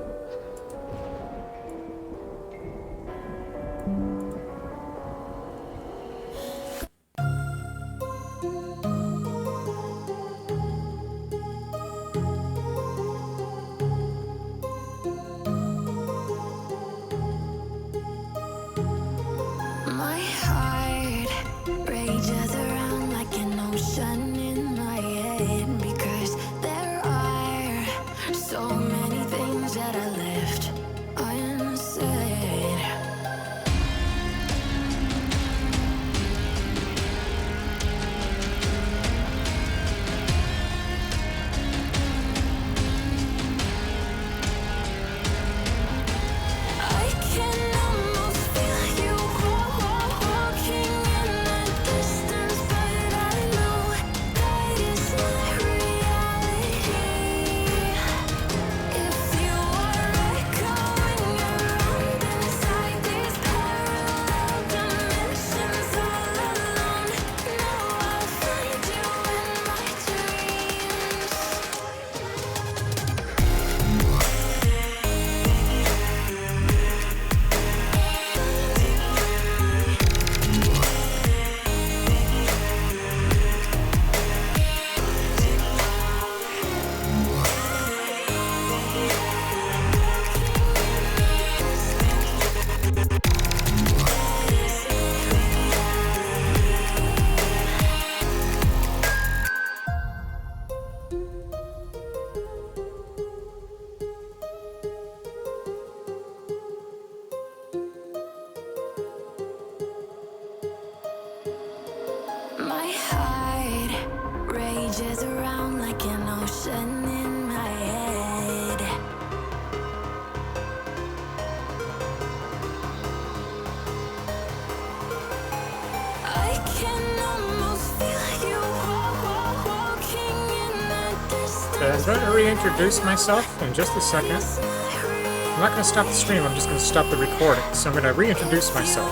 I'm going to reintroduce myself in just a second. I'm not going to stop the stream, I'm just going to stop the recording. So I'm going to reintroduce myself.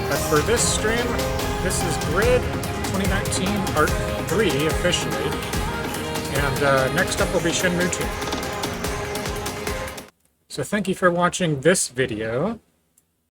But for this stream, this is Grid 2019 Part 3 officially. And next up will be Shenmue 2. So thank you for watching this video.